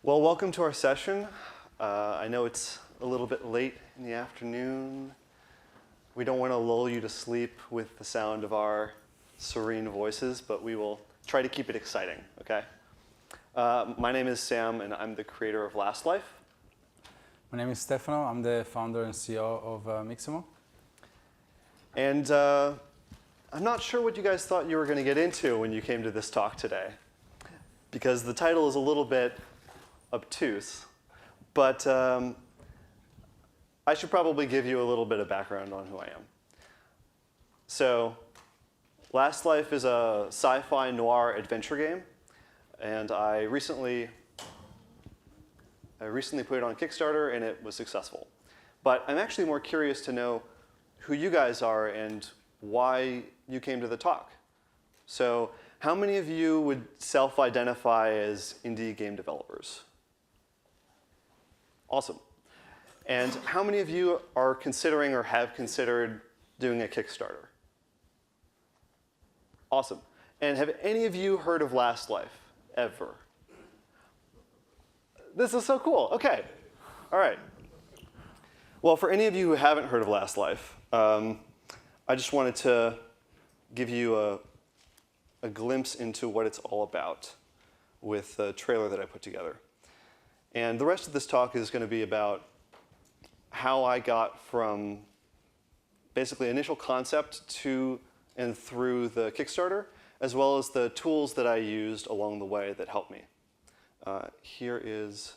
Well, welcome to our session. I know it's a little bit late in the afternoon. We don't want to lull you to sleep with the sound of our serene voices, but we will try to keep it exciting, okay? My name is Sam, and I'm the creator of Last Life. My name is Steffano. I'm the founder and CEO of Mixamo. And I'm not sure what you guys thought you were going to get into when you came to this talk today, because the title is a little bit obtuse. But I should probably give you a little bit of background on who I am. So Last Life is a sci-fi noir adventure game, and I recently put it on Kickstarter, and it was successful. But I'm actually more curious to know who you guys are and why you came to the talk. So how many of you would self-identify as indie game developers? Awesome. And how many of you are considering or have considered doing a Kickstarter? Awesome. And have any of you heard of Last Life, ever? This is so cool. OK. All right. Well, for any of you who haven't heard of Last Life, I just wanted to give you a glimpse into what it's all about with the trailer that I put together. And the rest of this talk is going to be about how I got from basically initial concept to and through the Kickstarter, as well as the tools that I used along the way that helped me. Here is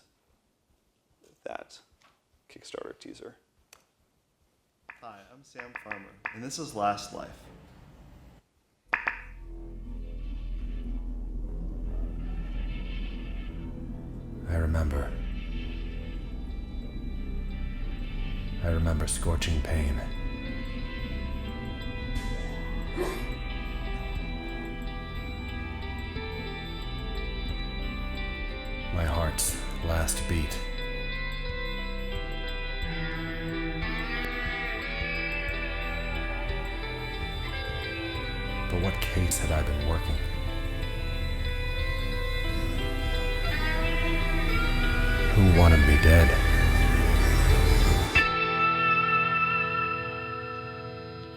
that Kickstarter teaser. Hi, I'm Sam Farmer, and this is Last Life. I remember scorching pain. My heart's last beat. For what case had I been working? Who wanted me dead?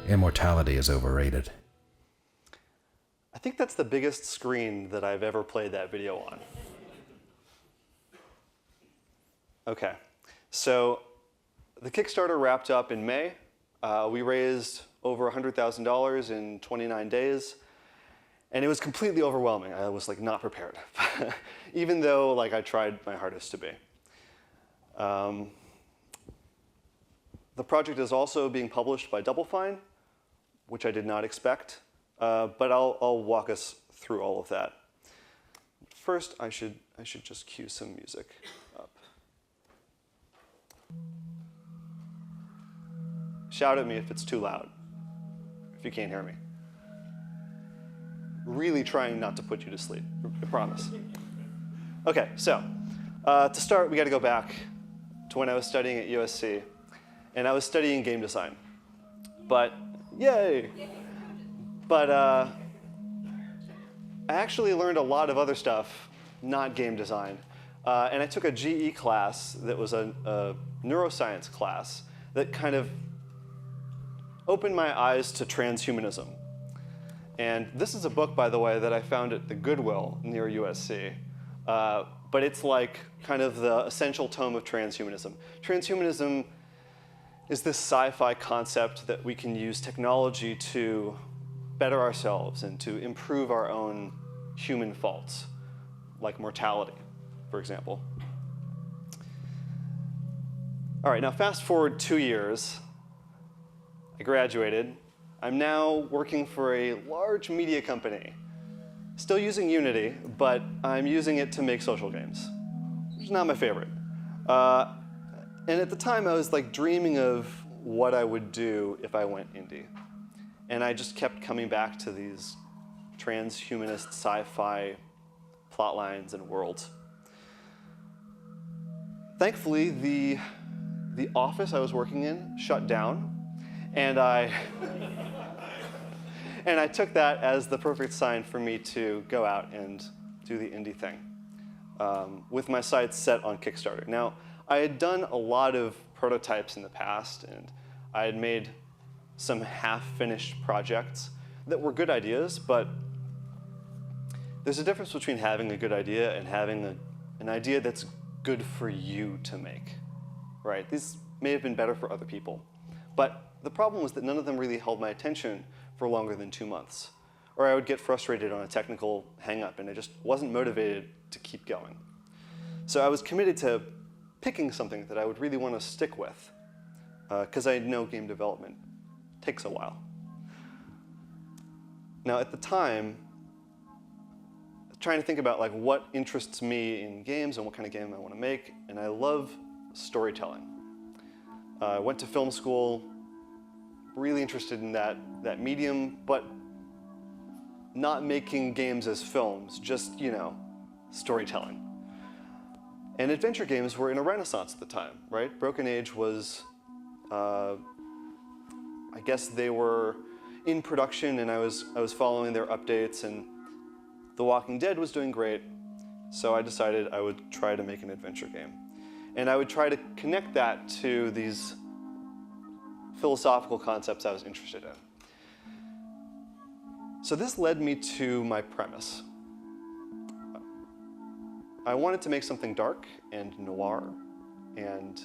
Immortality is overrated. I think that's the biggest screen that I've ever played that video on. OK, so the Kickstarter wrapped up in May. We raised over $100,000 in 29 days. And it was completely overwhelming. I was not prepared, even though I tried my hardest to be. The project is also being published by Double Fine, which I did not expect. But I'll walk us through all of that. First, I should just cue some music up. Shout at me if it's too loud, if you can't hear me. Really trying not to put you to sleep, I promise. OK, so to start, we got to go back to when I was studying at USC. And I was studying game design. But yay! But I actually learned a lot of other stuff, not game design. And I took a GE class that was a neuroscience class that kind of opened my eyes to transhumanism. And this is a book, by the way, that I found at the Goodwill near USC. But it's kind of the essential tome of transhumanism. Transhumanism is this sci-fi concept that we can use technology to better ourselves and to improve our own human faults, like mortality, for example. All right, now fast forward 2 years. I graduated. I'm now working for a large media company. Still using Unity, but I'm using it to make social games, which is not my favorite. And at the time, I was dreaming of what I would do if I went indie. And I just kept coming back to these transhumanist sci-fi plot lines and worlds. Thankfully, the office I was working in shut down. And I took that as the perfect sign for me to go out and do the indie thing. with my sights set on Kickstarter. Now, I had done a lot of prototypes in the past, and I had made some half-finished projects that were good ideas, but there's a difference between having a good idea and having an idea that's good for you to make, right? These may have been better for other people, but the problem was that none of them really held my attention for longer than 2 months, or I would get frustrated on a technical hang-up, and I just wasn't motivated to keep going. So I was committed to picking something that I would really want to stick with, because I know game development takes a while. Now, at the time, trying to think about like what interests me in games and what kind of game I want to make, and I love storytelling. I went to film school, really interested in that medium, but not making games as films, just, you know, storytelling. And adventure games were in a renaissance at the time, right? Broken Age was, I guess they were in production, and I was following their updates, and The Walking Dead was doing great, so I decided I would try to make an adventure game. And I would try to connect that to these philosophical concepts I was interested in. So this led me to my premise. I wanted to make something dark and noir and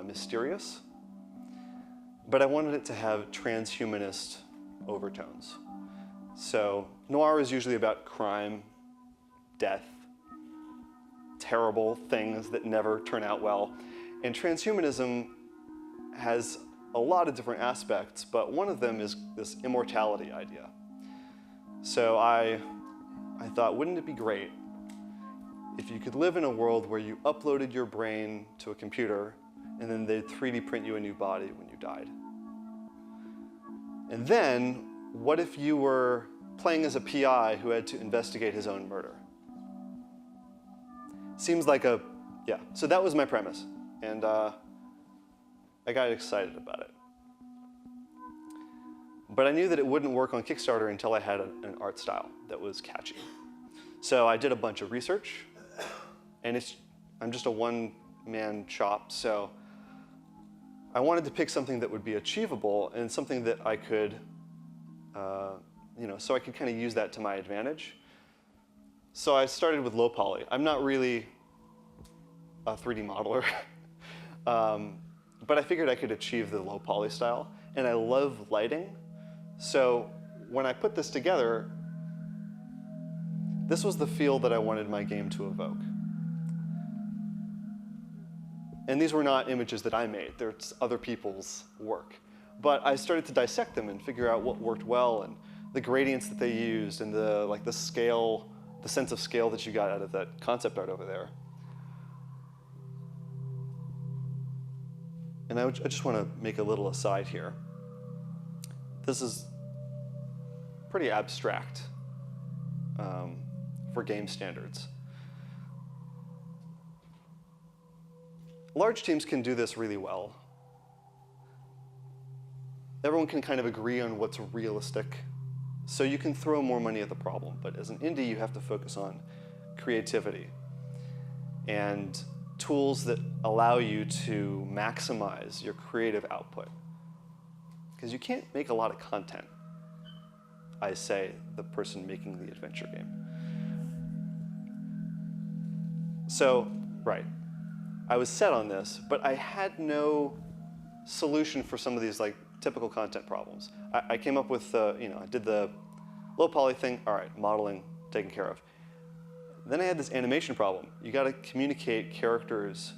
mysterious, but I wanted it to have transhumanist overtones. So noir is usually about crime, death, terrible things that never turn out well. And transhumanism has a lot of different aspects, but one of them is this immortality idea. So I thought, wouldn't it be great if you could live in a world where you uploaded your brain to a computer and then they'd 3D print you a new body when you died? And then, what if you were playing as a PI who had to investigate his own murder? Seems like yeah. So that was my premise, and I got excited about it. But I knew that it wouldn't work on Kickstarter until I had an art style that was catchy. So I did a bunch of research, and I'm just a one-man shop, so I wanted to pick something that would be achievable and something that I could, so I could kind of use that to my advantage. So I started with low poly. I'm not really a 3D modeler, but I figured I could achieve the low poly style, and I love lighting. So when I put this together, this was the feel that I wanted my game to evoke. And these were not images that I made. They're other people's work. But I started to dissect them and figure out what worked well, and the gradients that they used, and the scale, the sense of scale that you got out of that concept art over there. And I just want to make a little aside here. This is pretty abstract for game standards. Large teams can do this really well. Everyone can kind of agree on what's realistic, so you can throw more money at the problem. But as an indie, you have to focus on creativity and tools that allow you to maximize your creative output. Because you can't make a lot of content, I say, the person making the adventure game. So, right, I was set on this, but I had no solution for some of these like typical content problems. I came up with, I did the low poly thing, all right, modeling taken care of. Then I had this animation problem. You got to communicate characters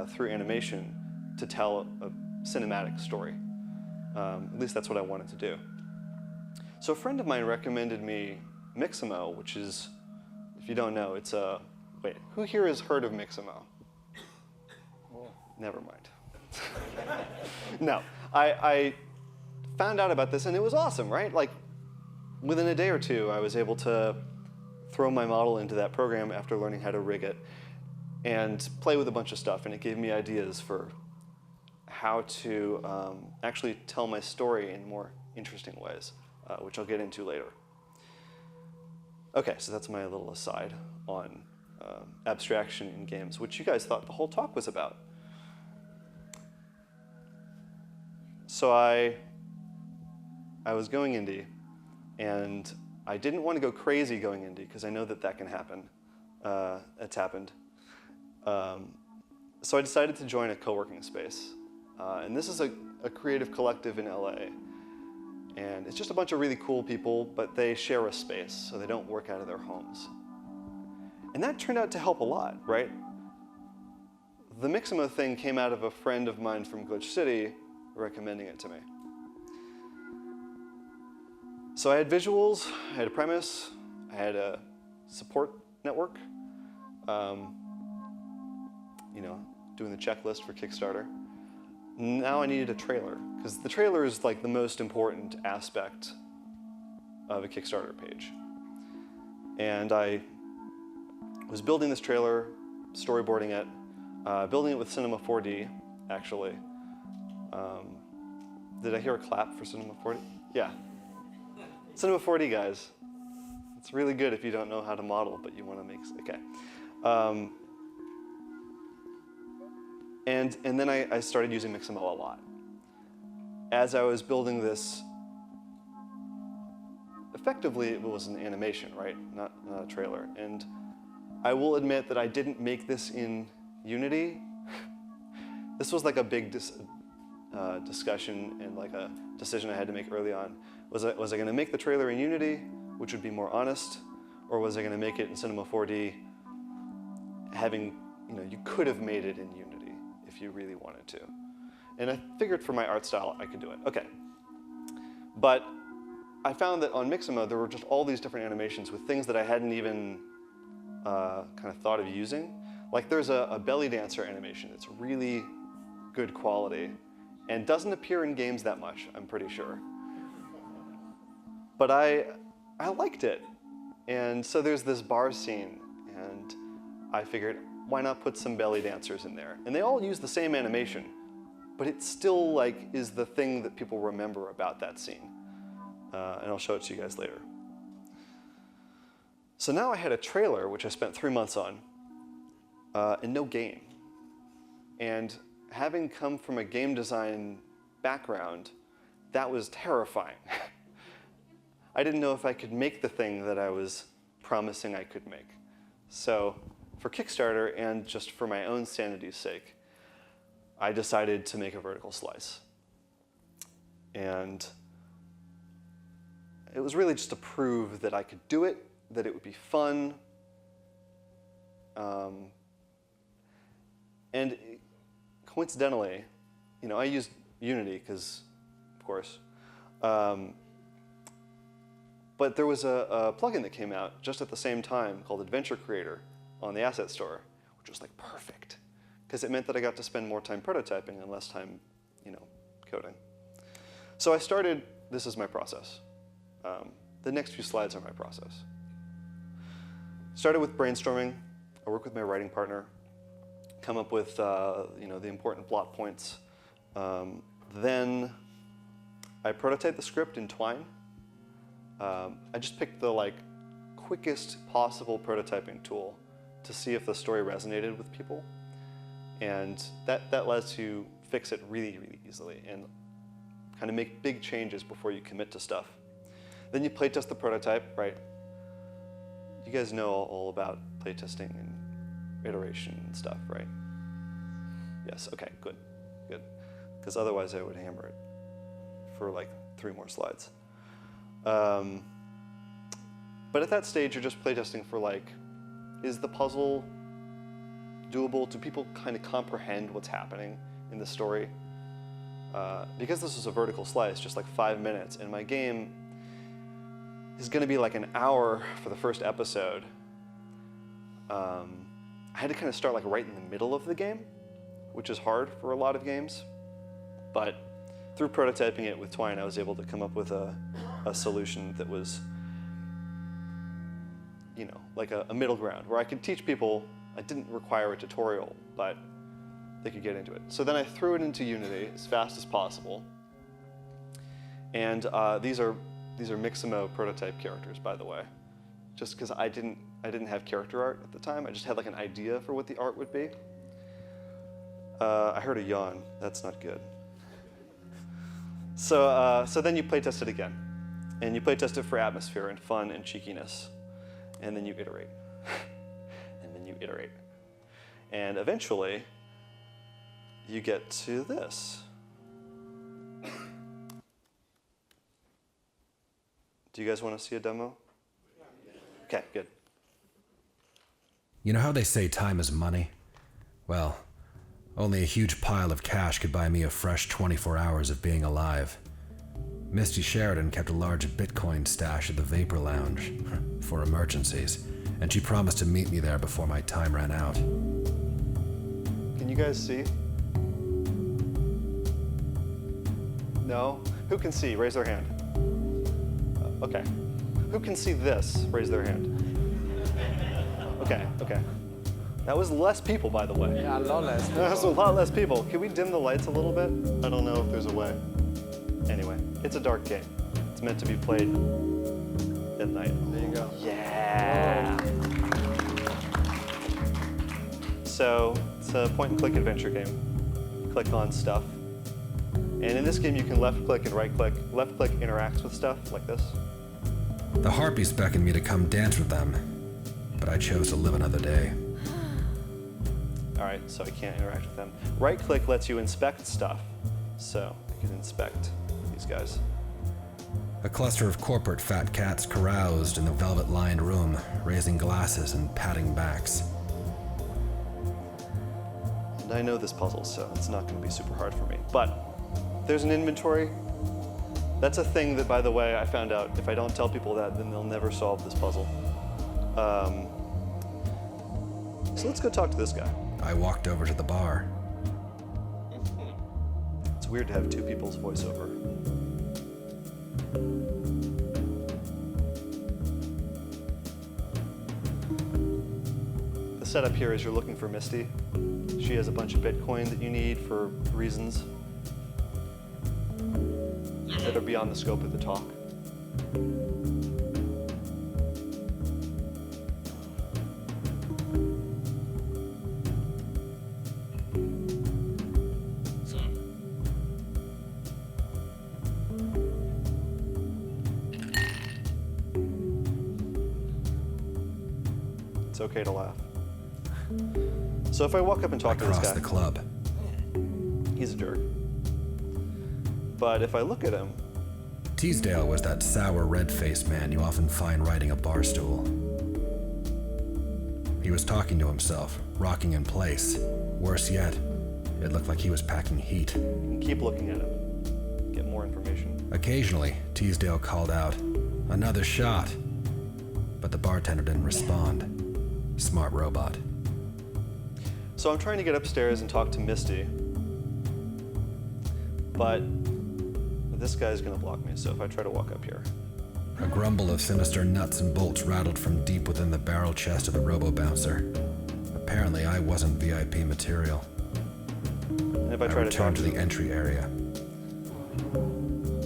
through animation to tell a cinematic story. At least that's what I wanted to do. So a friend of mine recommended me Mixamo, which is, if you don't know, it's a, wait, who here has heard of Mixamo? Never mind. No, I found out about this and it was awesome, right? Like within a day or two, I was able to throw my model into that program after learning how to rig it and play with a bunch of stuff, and it gave me ideas for how to actually tell my story in more interesting ways, which I'll get into later. Okay, so that's my little aside on abstraction in games, which you guys thought the whole talk was about. So I was going indie, and I didn't want to go crazy going indie because I know that that can happen. It's happened. So I decided to join a co-working space. And this is a creative collective in LA. And it's just a bunch of really cool people, but they share a space, so they don't work out of their homes. And that turned out to help a lot, right? The Mixamo thing came out of a friend of mine from Glitch City recommending it to me. So I had visuals, I had a premise, I had a support network, doing the checklist for Kickstarter. Now I needed a trailer, because the trailer is like the most important aspect of a Kickstarter page. And I was building this trailer, storyboarding it, building it with Cinema 4D, actually. Did I hear a clap for Cinema 4D? Yeah. Cinema 4D, guys. It's really good if you don't know how to model, but you want to make, okay. And then I started using Mixamo a lot. As I was building this, effectively it was an animation, right? Not a trailer. And I will admit that I didn't make this in Unity. This was like a big discussion and like a decision I had to make early on. Was I going to make the trailer in Unity, which would be more honest, or was I going to make it in Cinema 4D, having, you could have made it in Unity if you really wanted to. And I figured for my art style, I could do it. Okay. But I found that on Mixamo, there were just all these different animations with things that I hadn't even kind of thought of using. Like there's a belly dancer animation that's really good quality and doesn't appear in games that much, I'm pretty sure. But I liked it. And so there's this bar scene, and I figured, why not put some belly dancers in there? And they all use the same animation, but it still like is the thing that people remember about that scene. And I'll show it to you guys later. So now I had a trailer, which I spent 3 months on, and no game. And having come from a game design background, that was terrifying. I didn't know if I could make the thing that I was promising I could make. So for Kickstarter and just for my own sanity's sake, I decided to make a vertical slice. And it was really just to prove that I could do it, that it would be fun. And coincidentally, I used Unity because, of course, but there was a plugin that came out just at the same time called Adventure Creator on the Asset Store, which was like perfect because it meant that I got to spend more time prototyping and less time, coding. So I started, this is my process. The next few slides are my process. Started with brainstorming. I work with my writing partner, come up with the important plot points. Then I prototype the script in Twine. I just picked the quickest possible prototyping tool to see if the story resonated with people. And that lets you fix it really, really easily and kind of make big changes before you commit to stuff. Then you playtest the prototype, right? You guys know all about playtesting and iteration and stuff, right? Yes, okay, good. Because otherwise I would hammer it for 3 more slides. But at that stage, you're just playtesting for is the puzzle doable? Do people kind of comprehend what's happening in the story? Because this is a vertical slice, just 5 minutes, and my game is going to be an hour for the first episode. I had to kind of start right in the middle of the game, which is hard for a lot of games. But through prototyping it with Twine, I was able to come up with a solution that was, a middle ground where I could teach people. I didn't require a tutorial, but they could get into it. So then I threw it into Unity as fast as possible. And these are Mixamo prototype characters, by the way, just because I I didn't have character art at the time. I just had like an idea for what the art would be. I heard a yawn. That's not good. So then you playtest it again. And you playtest it for atmosphere and fun and cheekiness. And then you iterate. And then you iterate. And eventually, you get to this. Do you guys want to see a demo? Okay, good. You know how they say time is money? Well, only a huge pile of cash could buy me a fresh 24 hours of being alive. Misty Sheridan kept a large Bitcoin stash at the Vapor Lounge for emergencies, and she promised to meet me there before my time ran out. Can you guys see? No? Who can see? Raise their hand. Okay. Who can see this? Raise their hand. Okay, okay. That was less people, by the way. Yeah, a lot less. That was a lot less people. Can we dim the lights a little bit? I don't know if there's a way. Anyway, it's a dark game. It's meant to be played at night. There you go. Yeah. So it's a point-and-click adventure game. You click on stuff. And in this game, you can left-click and right-click. Left-click interacts with stuff like this. The Harpies beckoned me to come dance with them, but I chose to live another day. All right, so I can't interact with them. Right-click lets you inspect stuff. So you can inspect these guys. A cluster of corporate fat cats caroused in the velvet-lined room, raising glasses and patting backs. And I know this puzzle, so it's not going to be super hard for me. But there's an inventory. That's a thing that, by the way, I found out if I don't tell people that, then they'll never solve this puzzle. So let's go talk to this guy. I walked over to the bar. It's weird to have two people's voiceover. The setup here is you're looking for Misty. She has a bunch of Bitcoin that you need for reasons that are beyond the scope of the talk. It's okay to laugh. So if I walk up and talk to this Across guy, the club. he's a jerk. But if I look at him, Teasdale was that sour, red-faced man you often find riding a bar stool. He was talking to himself, rocking in place. Worse yet, it looked like he was packing heat. you can keep looking at him, get more information. Occasionally, Teasdale called out, "Another shot." But the bartender didn't respond. Smart robot. So I'm trying to get upstairs and talk to Misty, but this guy's gonna block me, so if I try to walk up here. A grumble of sinister nuts and bolts rattled from deep within the barrel chest of the robo-bouncer. Apparently, I wasn't VIP material. And if I I try to talk returned to to the him, entry area.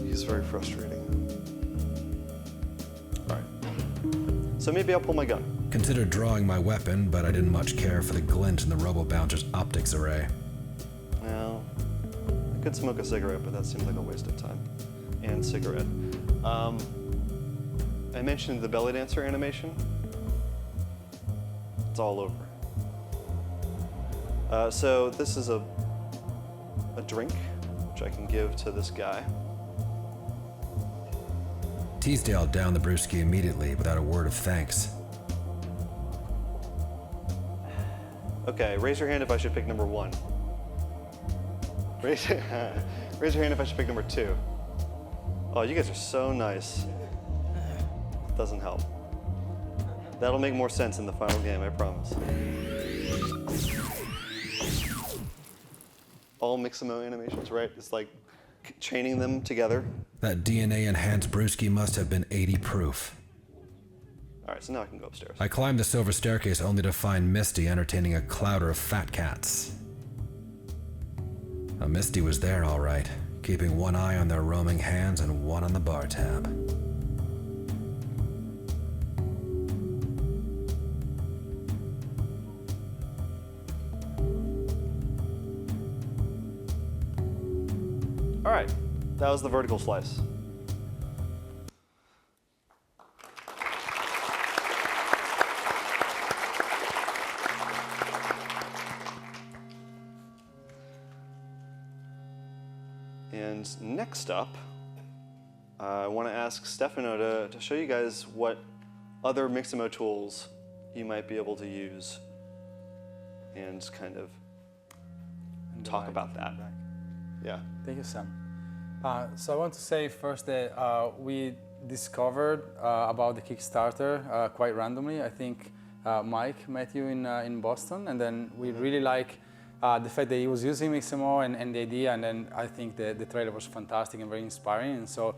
he's very frustrating. All right. So maybe I'll pull my gun. Considered drawing my weapon, but I didn't much care for the glint in the robo-bouncer's optics array. Well, I could smoke a cigarette, but that seems like a waste of time. And cigarette. I mentioned the belly dancer animation. It's all over. So this is a drink, which I can give to this guy. Teasdale downed the brewski immediately without a word of thanks. Okay, raise your hand if I should pick number 1. Raise your hand if I should pick number 2. Oh, you guys are so nice. Doesn't help. That'll make more sense in the final game, I promise. All Mixamo animations, right? It's like chaining them together. That DNA-enhanced brewski must have been 80 proof. All right, so now I can go upstairs. I climbed the silver staircase only to find Misty entertaining a clouder of fat cats. Now, Misty was there all right, keeping one eye on their roaming hands and one on the bar tab. All right, that was the vertical slice. And next up, I want to ask Steffano to show you guys what other Mixamo tools you might be able to use and kind of talk about that. Yeah. Thank you, Sam. So I want to say first that we discovered about the Kickstarter quite randomly. I think Mike met you in Boston, and then we really like the fact that he was using Mixamo and the idea, and then I think the trailer was fantastic and very inspiring, and so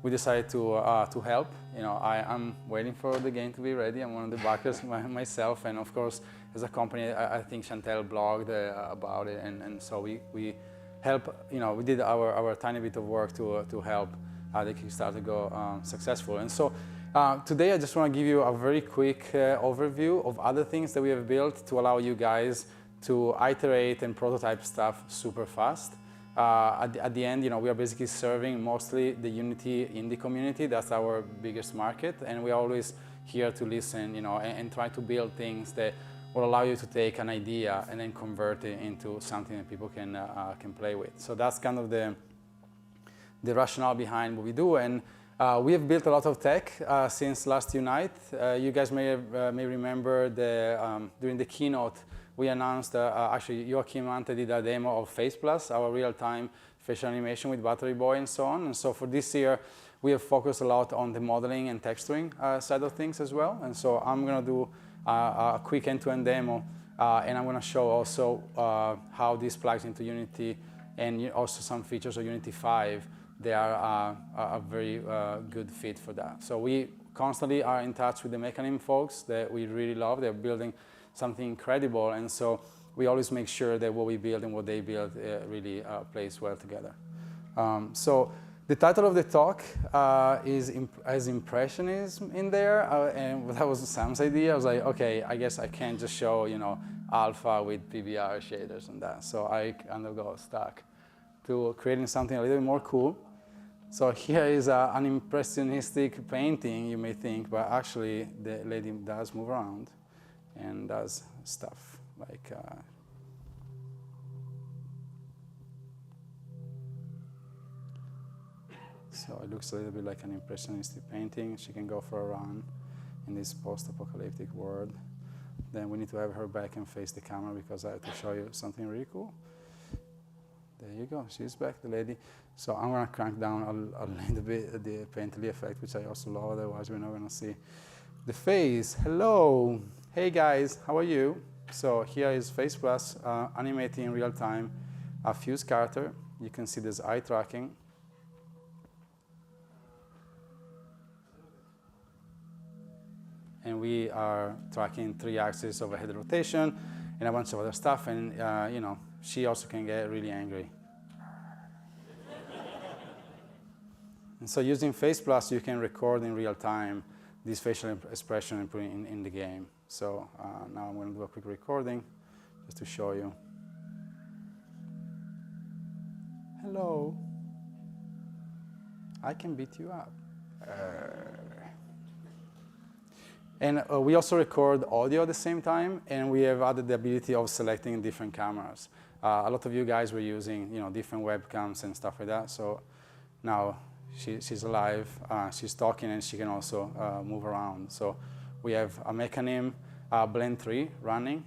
we decided to help. You know, I'm waiting for the game to be ready. I'm one of the backers myself, and of course, as a company, I think Chantel blogged about it, and so we help. You know, we did our tiny bit of work to help the Kickstarter go successful. And so today, I just want to give you a very quick overview of other things that we have built to allow you guys to iterate and prototype stuff super fast. At the end, you know, we are basically serving mostly the Unity indie community. That's our biggest market, and we're always here to listen, you know, and try to build things that will allow you to take an idea and then convert it into something that people can play with. So that's kind of the rationale behind what we do, and we have built a lot of tech since last Unite. You guys may remember during the keynote. We announced, actually, Joachim Ante did a demo of Face Plus, our real-time facial animation with Battery Boy and so on. And so for this year, we have focused a lot on the modeling and texturing side of things as well. And so I'm going to do a quick end-to-end demo, and I'm going to show also how this plugs into Unity and also some features of Unity 5. They are a very good fit for that. So we constantly are in touch with the Mecanim folks that we really love. They're building something incredible, and so we always make sure that what we build and what they build really plays well together. So the title of the talk has Impressionism in there, and that was Sam's idea. I was like, okay, I guess I can't just show, you know, alpha with PBR shaders and that. So I kind of got stuck to creating something a little bit more cool. So here is an impressionistic painting, you may think, but actually the lady does move around and does stuff like so it looks a little bit like an impressionistic painting. She can go for a run in this post-apocalyptic world. Then we need to have her back and face the camera because I have to show you something really cool. There you go, she's back, the lady. So I'm gonna crank down a little bit the painterly effect, which I also love, otherwise we're not gonna see the face. Hello. Hey guys, how are you? So here is Face Plus, animating in real time a fuse character. You can see this eye tracking. And we are tracking 3 axes of head rotation and a bunch of other stuff. And you know, she also can get really angry. And so using Face Plus, you can record in real time this facial expression and put it in the game. So now I'm going to do a quick recording just to show you. Hello. I can beat you up. And we also record audio at the same time, and we have added the ability of selecting different cameras. A lot of you guys were using, you know, different webcams and stuff like that. So now she's alive, she's talking, and she can also move around. So we have a Mecanim Blend 3 running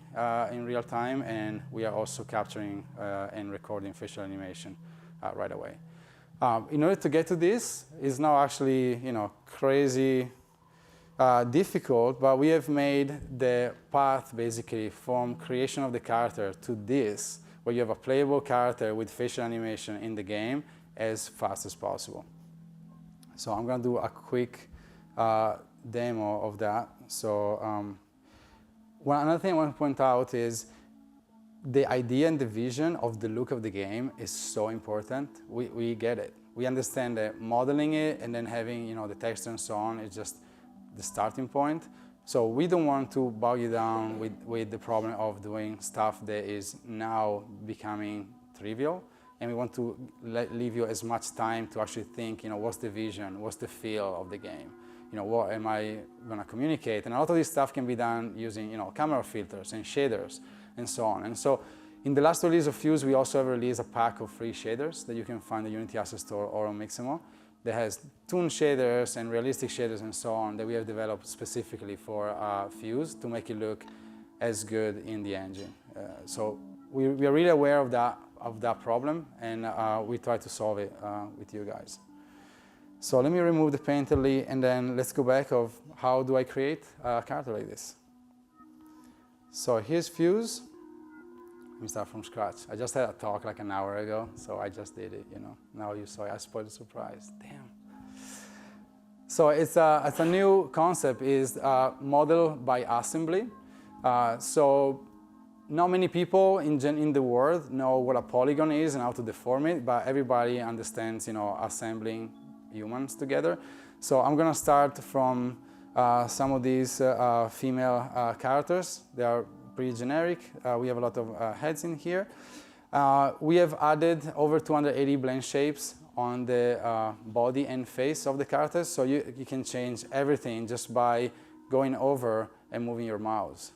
in real time, and we are also capturing and recording facial animation right away. In order to get to this, it's now actually, you know, crazy difficult, but we have made the path basically from creation of the character to this, where you have a playable character with facial animation in the game, as fast as possible. So I'm going to do a quick demo of that. So another thing I want to point out is the idea and the vision of the look of the game is so important. We get it. We understand that modeling it and then having, you know, the text and so on is just the starting point. So we don't want to bog you down with the problem of doing stuff that is now becoming trivial. and we want to leave you as much time to actually think, what's the vision, what's the feel of the game, what am I going to communicate? And a lot of this stuff can be done using, camera filters and shaders and so on. And so in the last release of Fuse, we also have released a pack of free shaders that you can find in the Unity Asset Store or on Mixamo that has toon shaders and realistic shaders and so on that we have developed specifically for Fuse to make it look as good in the engine. So we are really aware of that problem, and we try to solve it with you guys. So let me remove the painterly, and then let's go back of how do I create a character like this. So here's Fuse. Let me start from scratch. I just had a talk like an hour ago, so I just did it, Now you saw it. I spoiled the surprise. Damn. So it's a new concept, is model by assembly. So not many people in the world know what a polygon is and how to deform it, but everybody understands, assembling humans together. So I'm going to start from some of these female characters. They are pretty generic. We have a lot of heads in here. We have added over 280 blend shapes on the body and face of the characters, so you can change everything just by going over and moving your mouse.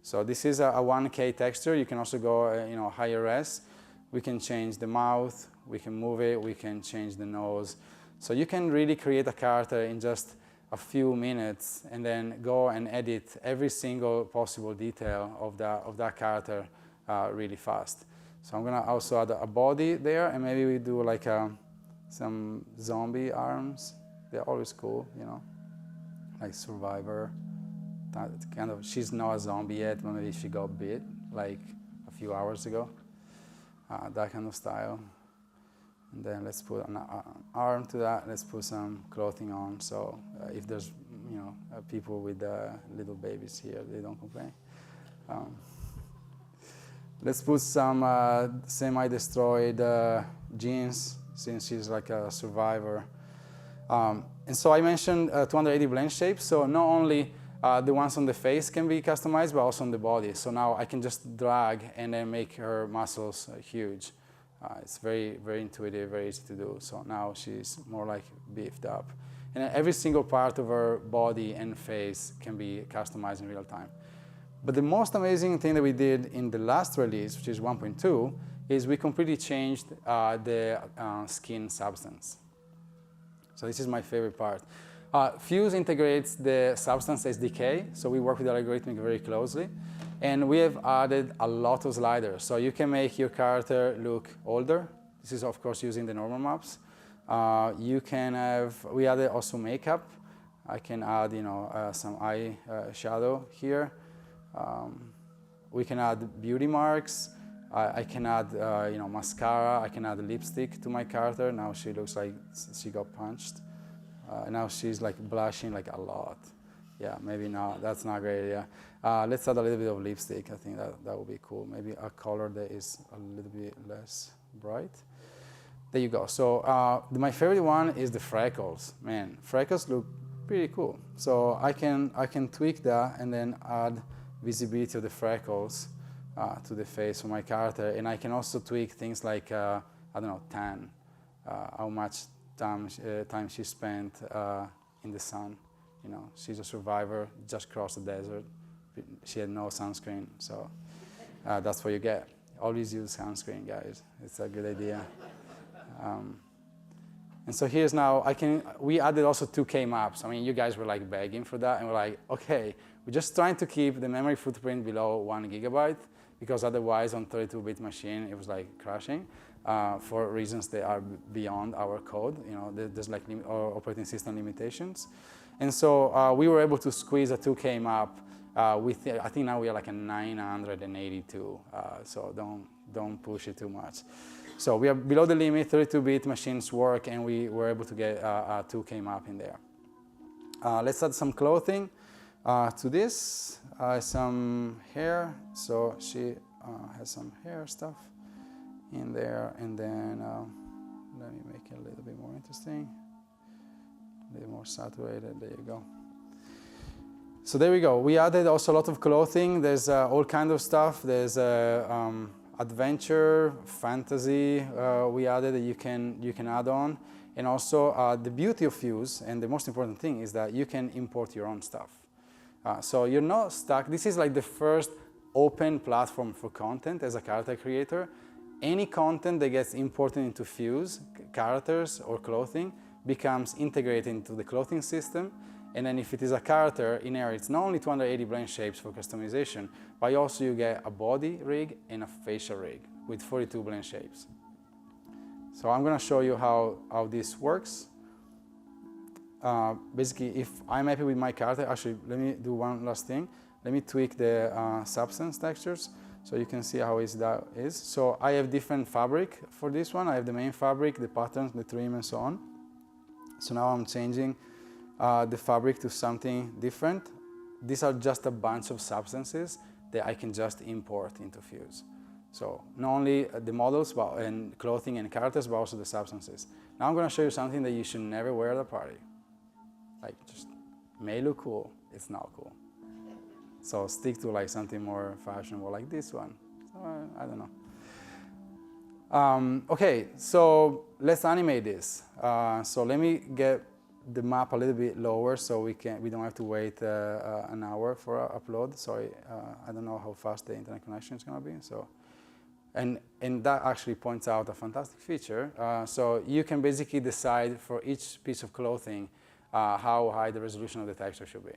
So this is a 1K texture. You can also go higher res. We can change the mouth, we can move it, we can change the nose. So you can really create a character in just a few minutes and then go and edit every single possible detail of that character really fast. So I'm gonna also add a body there, and maybe we do like some zombie arms. They're always cool, like Survivor. That kind of, she's not a zombie yet, but maybe she got bit like a few hours ago. That kind of style. And then let's put an arm to that. Let's put some clothing on. So if there's, people with little babies here, they don't complain. Let's put some semi-destroyed jeans, since she's like a survivor. And so I mentioned 280 blend shapes. So not only the ones on the face can be customized, but also on the body. So now I can just drag and then make her muscles huge. It's very, very intuitive, very easy to do. So now she's more like beefed up. And every single part of her body and face can be customized in real time. But the most amazing thing that we did in the last release, which is 1.2, is we completely changed the skin substance. So this is my favorite part. Fuse integrates the substance SDK, so we work with the algorithmic very closely. And we have added a lot of sliders. So you can make your character look older. This is, of course, using the normal maps. We added also makeup. I can add, some eye shadow here. We can add beauty marks. I can add, mascara. I can add lipstick to my character. Now she looks like she got punched. Now she's like blushing like a lot. Yeah, maybe not. That's not a great idea. Let's add a little bit of lipstick. I think that would be cool. Maybe a color that is a little bit less bright. There you go. So my favorite one is the freckles. Man, freckles look pretty cool. So I can tweak that and then add visibility of the freckles to the face of my character. And I can also tweak things like, I don't know, tan, how much time she spent in the sun. She's a survivor, just crossed the desert. She had no sunscreen, so that's what you get. Always use sunscreen, guys. It's a good idea. And so here's now, we added also 2K maps. I mean, you guys were like begging for that, and we're like, okay, we're just trying to keep the memory footprint below 1 gigabyte, because otherwise on 32-bit machine, it was like crashing for reasons that are beyond our code. There's like operating system limitations. And so we were able to squeeze a 2K map with, I think now we are like a 982. So don't push it too much. So we are below the limit, 32-bit machines work, and we were able to get a 2K map in there. Let's add some clothing to this, some hair. So she has some hair stuff in there, and then let me make it a little bit more interesting. A little more saturated, there you go. So there we go. We added also a lot of clothing. There's all kinds of stuff. There's a adventure, fantasy we added that you can add on. And also the beauty of Fuse, and the most important thing, is that you can import your own stuff. So you're not stuck. This is like the first open platform for content as a character creator. Any content that gets imported into Fuse, characters or clothing, becomes integrated into the clothing system. And then if it is a character, inherits not only 280 blend shapes for customization, but also you get a body rig and a facial rig with 42 blend shapes. So I'm going to show you how this works. Basically, if I'm happy with my character, actually, let me do one last thing. Let me tweak the substance textures so you can see how easy that is. So I have different fabric for this one. I have the main fabric, the patterns, the trim, and so on. So now I'm changing the fabric to something different. These are just a bunch of substances that I can just import into Fuse. So not only the models and clothing and characters, but also the substances. Now I'm going to show you something that you should never wear at a party. Like, just may look cool, it's not cool. So stick to like something more fashionable like this one. So, I don't know. Okay, so let's animate this. So let me get the map a little bit lower so we don't have to wait an hour for upload. Sorry, I don't know how fast the internet connection is going to be. So. And that actually points out a fantastic feature. So you can basically decide for each piece of clothing how high the resolution of the texture should be.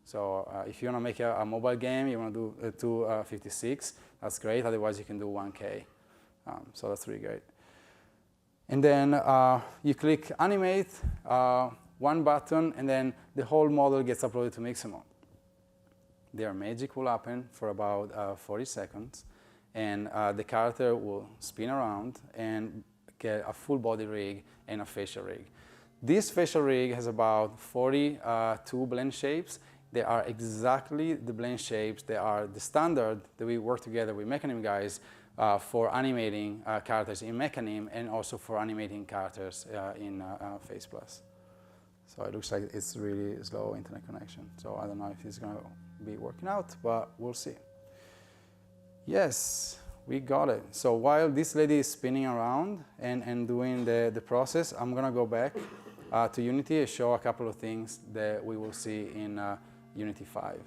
So if you want to make a mobile game, you want to do 256, that's great. Otherwise, you can do 1K. So that's really great. And then you click Animate, one button, and then the whole model gets uploaded to Mixamo. Their magic will happen for about 40 seconds. And the character will spin around and get a full body rig and a facial rig. This facial rig has about 42 blend shapes. They are exactly the blend shapes. They are the standard that we work together with Mecanim guys for animating characters in Mecanim and also for animating characters in Face Plus. So it looks like it's really slow internet connection. So I don't know if it's going to be working out, but we'll see. Yes, we got it. So while this lady is spinning around and doing the process, I'm going to go back to Unity and show a couple of things that we will see in Unity 5.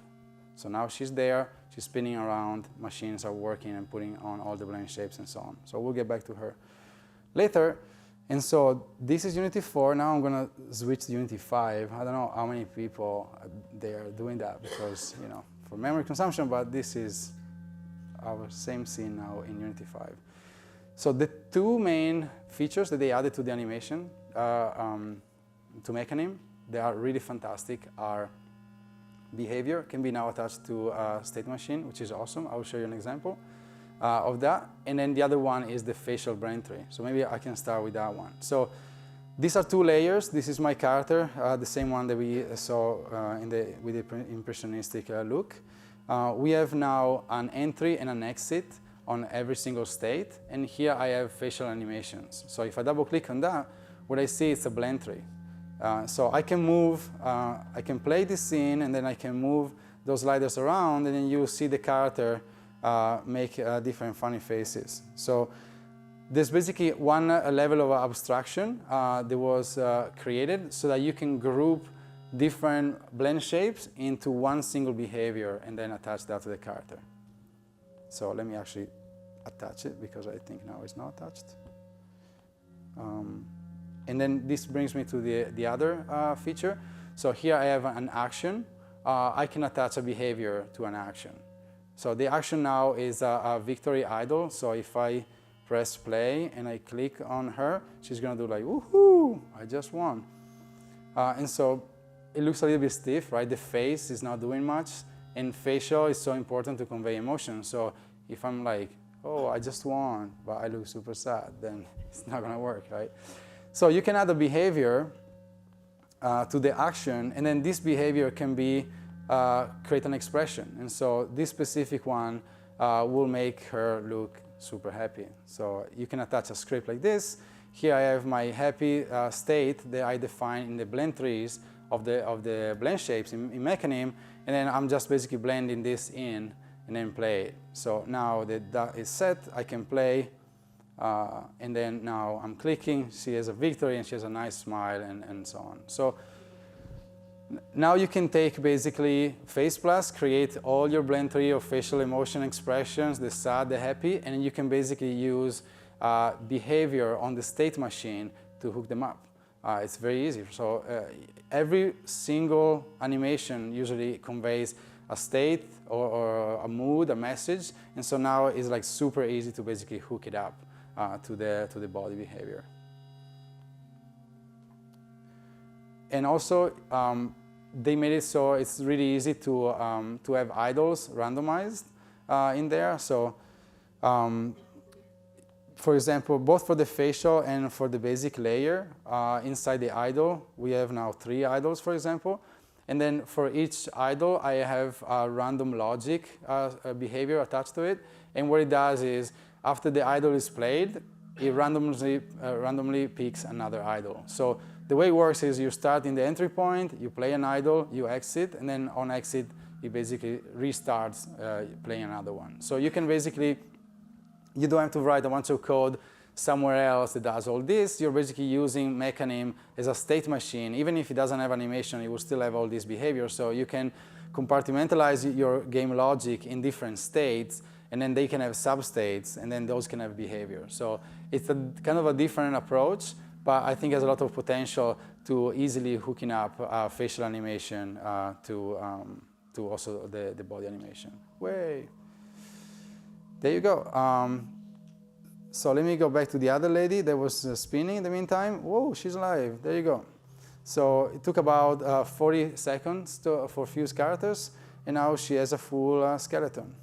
So now she's there, she's spinning around, machines are working and putting on all the blend shapes and so on. So we'll get back to her later. And so this is Unity 4. Now I'm going to switch to Unity 5. I don't know how many people they are doing that because, you know, for memory consumption, but this is our same scene now in Unity 5. So the two main features that they added to the animation, to Mecanim, they are really fantastic, are behavior can be now attached to a state machine, which is awesome. I will show you an example of that. And then the other one is the facial blend tree. So maybe I can start with that one. So these are two layers. This is my character, the same one that we saw with the impressionistic look. We have now an entry and an exit on every single state, and here I have facial animations. So if I double click on that, what I see is a blend tree. So I can move, I can play this scene, and then I can move those sliders around, and then you see the character make different funny faces. So there's basically one level of abstraction that was created so that you can group different blend shapes into one single behavior and then attach that to the character. So let me actually attach it because I think now it's not attached. And then this brings me to the other feature. So here I have an action. I can attach a behavior to an action. So the action now is a victory idol. So if I press play and I click on her, she's gonna do like, woohoo, I just won. And so it looks a little bit stiff, right? The face is not doing much, and facial is so important to convey emotion. So if I'm like, oh, I just won, but I look super sad, then it's not gonna work, right? So you can add a behavior to the action, and then this behavior can be create an expression. And so this specific one will make her look super happy. So you can attach a script like this. Here I have my happy state that I define in the blend trees of the blend shapes in Mecanim, and then I'm just basically blending this in, and and then play it. So now that that is set, I can play, and then now I'm clicking, she has a victory, and she has a nice smile, and so on. So now you can take basically Face Plus, create all your blend tree of facial emotion expressions, the sad, the happy, and you can basically use behavior on the state machine to hook them up. It's very easy. So every single animation usually conveys a state or a mood, a message, and so now it's like super easy to basically hook it up to the body behavior. And also, they made it so it's really easy to have idols randomized in there. So, for example, both for the facial and for the basic layer, inside the idol, we have now 3 idols, for example. And then for each idol, I have a random logic behavior attached to it. And what it does is, after the idol is played, it randomly picks another idol. So the way it works is you start in the entry point, you play an idol, you exit, and then on exit, it basically restarts playing another one. So you can basically, you don't have to write a bunch of code somewhere else that does all this. You're basically using Mecanim as a state machine. Even if it doesn't have animation, it will still have all these behaviors. So you can compartmentalize your game logic in different states, and then they can have substates, and then those can have behavior. So it's a kind of a different approach, but I think has a lot of potential to easily hooking up facial animation to also the body animation. Way. There you go. So let me go back to the other lady that was spinning in the meantime. Whoa, she's alive. There you go. So it took about 40 seconds for fuse characters, and now she has a full skeleton.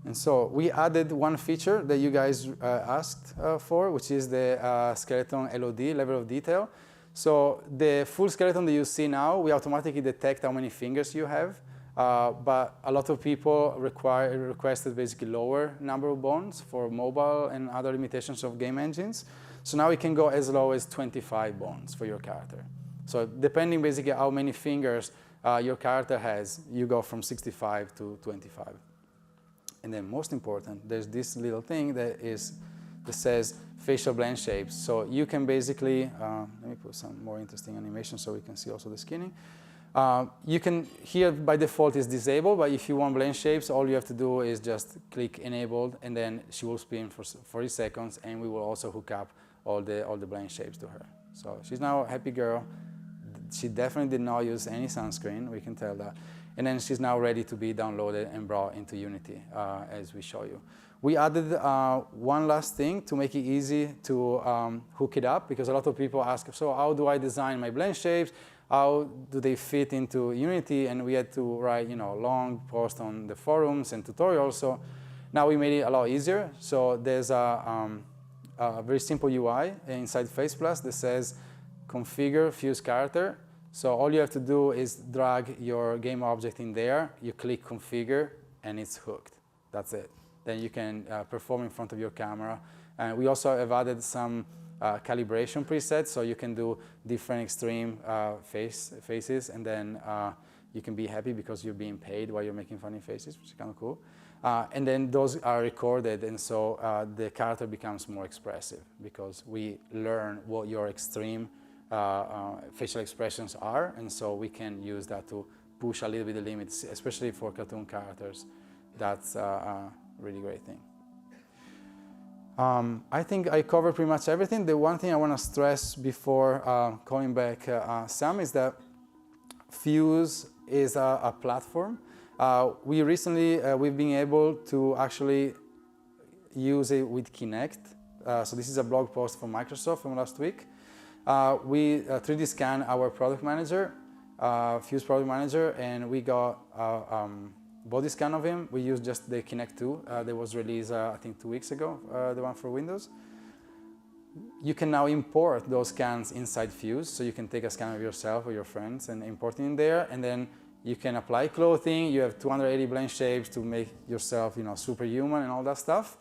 And so we added one feature that you guys asked for, which is the skeleton LOD, level of detail. So the full skeleton that you see now, we automatically detect how many fingers you have. But a lot of people requested basically lower number of bones for mobile and other limitations of game engines. So now we can go as low as 25 bones for your character. So depending basically how many fingers your character has, you go from 65 to 25. And then most important, there's this little thing that says facial blend shapes. So you can basically, let me put some more interesting animation so we can see also the skinning. You can, here by default is disabled, but if you want blend shapes, all you have to do is just click enabled, and then she will spin for 40 seconds, and we will also hook up all the blend shapes to her. So she's now a happy girl. She definitely did not use any sunscreen, we can tell that. And then she's now ready to be downloaded and brought into Unity, as we show you. We added one last thing to make it easy to hook it up, because a lot of people ask, so how do I design my blend shapes? How do they fit into Unity? And we had to write, long posts on the forums and tutorials. So now we made it a lot easier. So there's a very simple UI inside Face Plus that says configure fuse character. So all you have to do is drag your game object in there. You click configure, and it's hooked. That's it. Then you can perform in front of your camera. And we also have added some calibration presets, so you can do different extreme faces, and then you can be happy because you're being paid while you're making funny faces, which is kind of cool. And then those are recorded, and so the character becomes more expressive because we learn what your extreme facial expressions are, and so we can use that to push a little bit the limits, especially for cartoon characters. That's a really great thing. I think I covered pretty much everything. The one thing I want to stress before calling back Sam is that Fuse is a platform. We recently, we've been able to actually use it with Kinect. So this is a blog post from Microsoft from last week. We 3D scanned our product manager, Fuse product manager, and we got body scan of him. We used just the Kinect 2 that was released, I think 2 weeks ago, the one for Windows. You can now import those scans inside Fuse, so you can take a scan of yourself or your friends and import it in there, and then you can apply clothing. You have 280 blend shapes to make yourself, superhuman and all that stuff.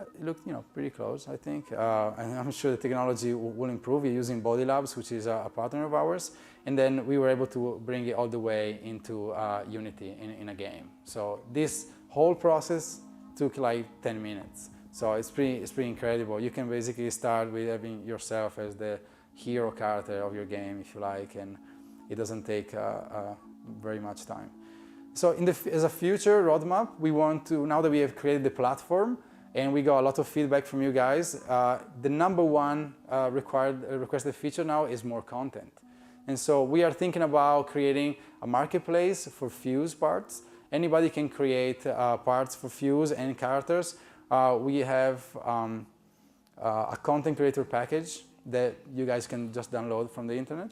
It looked, pretty close, I think. And I'm sure the technology will improve. We're using Body Labs, which is a partner of ours. And then we were able to bring it all the way into Unity in a game. So this whole process took like 10 minutes. So it's pretty incredible. You can basically start with having yourself as the hero character of your game, if you like, and it doesn't take very much time. So as a future roadmap, we want to, now that we have created the platform, and we got a lot of feedback from you guys, the number one requested feature now is more content. And so we are thinking about creating a marketplace for Fuse parts. Anybody can create parts for Fuse and characters. We have a content creator package that you guys can just download from the internet.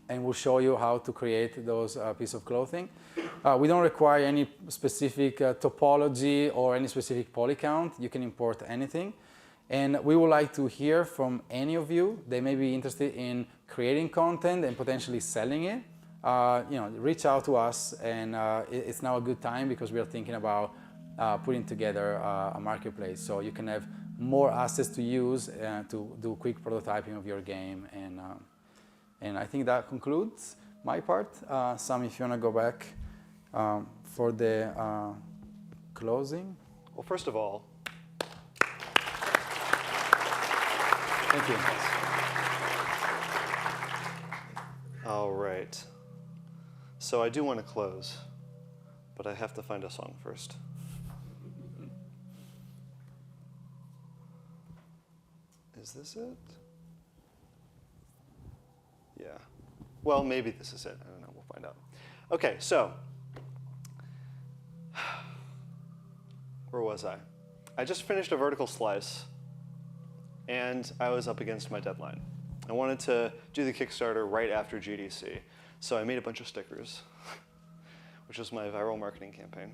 And we'll show you how to create those pieces of clothing. We don't require any specific topology or any specific poly count. You can import anything. And we would like to hear from any of you that may be interested in creating content and potentially selling it. Reach out to us, and it's now a good time because we are thinking about putting together a marketplace so you can have more assets to use to do quick prototyping of your game. And I think that concludes my part. Sam, if you want to go back for the closing. Well, first of all, thank you. All right. So I do want to close, but I have to find a song first. Is this it? Yeah. Well, maybe this is it. I don't know. We'll find out. Okay, so where was I? I just finished a vertical slice, and I was up against my deadline. I wanted to do the Kickstarter right after GDC, so I made a bunch of stickers, which was my viral marketing campaign,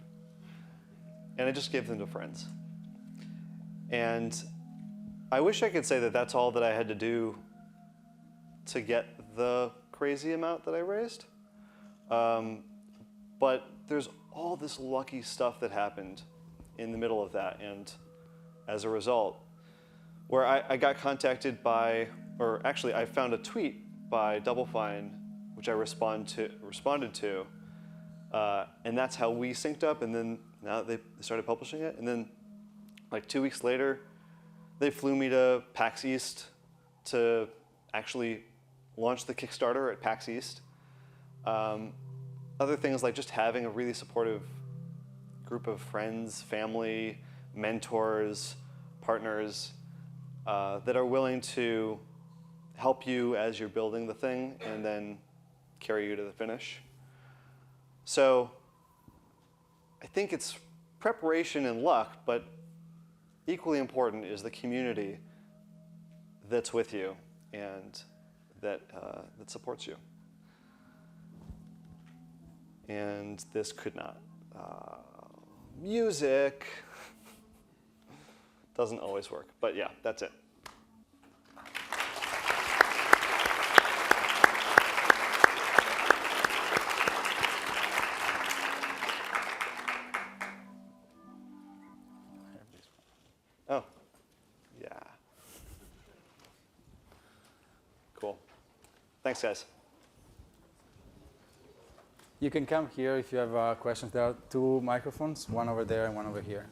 and I just gave them to friends. And I wish I could say that that's all that I had to do to get the crazy amount that I raised. But there's all this lucky stuff that happened in the middle of that, and as a result, where I got contacted by, or actually I found a tweet by Double Fine, which I responded to, and that's how we synced up, and then now they started publishing it, and then like 2 weeks later, they flew me to PAX East to actually launch the Kickstarter at PAX East. Other things like just having a really supportive group of friends, family, mentors, partners that are willing to help you as you're building the thing and then carry you to the finish. So I think it's preparation and luck, but equally important is the community that's with you and that supports you. And this could not. Music doesn't always work, but yeah, that's it. Oh, yeah. Cool. Thanks, guys. You can come here if you have questions. There are 2 microphones, one over there and one over here.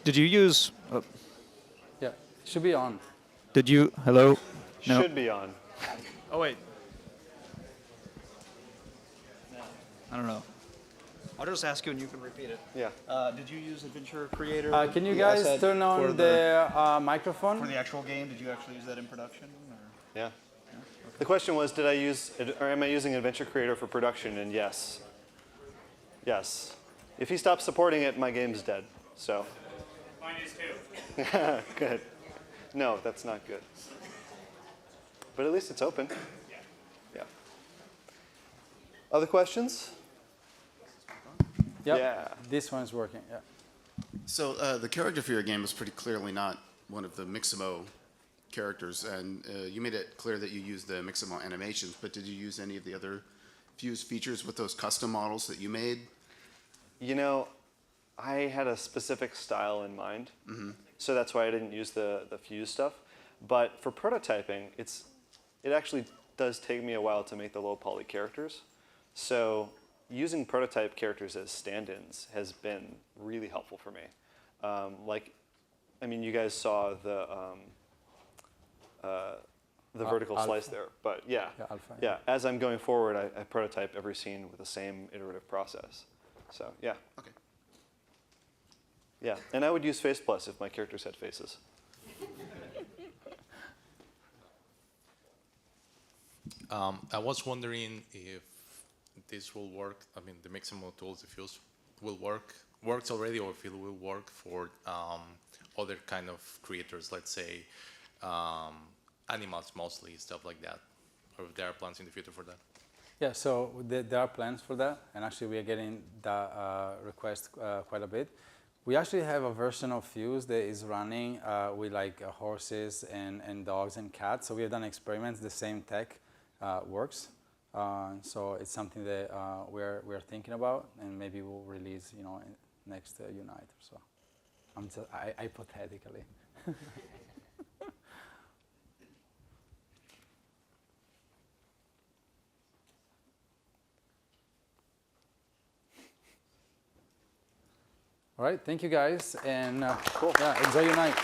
Did you use? Yeah, it should be on. Did you? Hello. No. Should be on. Oh wait. I don't know. I'll just ask you and you can repeat it. Yeah. Did you use Adventure Creator? Can you the guys asset turn on for the microphone? for the actual game? Did you actually use that in production? Or? Yeah. The question was, am I using Adventure Creator for production? And yes. Yes. If he stops supporting it, my game's dead. So. Mine is too. Good. No, that's not good. But at least it's open. Yeah. Yeah. Other questions? Yep. Yeah. This one's working. Yeah. So the character for your game is pretty clearly not one of the Mixamo characters, and you made it clear that you used the Mixamo animations, but did you use any of the other Fuse features with those custom models that you made? You know, I had a specific style in mind, so that's why I didn't use the Fuse stuff. But for prototyping, it actually does take me a while to make the low poly characters. So using prototype characters as stand-ins has been really helpful for me. I mean, you guys saw the vertical alpha. slice there, but yeah, alpha, yeah. As I'm going forward, I prototype every scene with the same iterative process. So yeah. Okay. Yeah, and I would use Face Plus if my characters had faces. I was wondering if this will work. I mean, the Mixamo tools, the Fuse, works already, or if it will work for other kind of creators, let's say animals mostly, stuff like that, or if there are plans in the future for that. Yeah, so there are plans for that, and actually we are getting that request quite a bit. We actually have a version of Fuse that is running with like horses and dogs and cats. So we have done experiments. The same tech works. So it's something that we're thinking about, and maybe we'll release, next Unite or so. Hypothetically. All right, thank you guys, and Cool. Yeah, enjoy your night.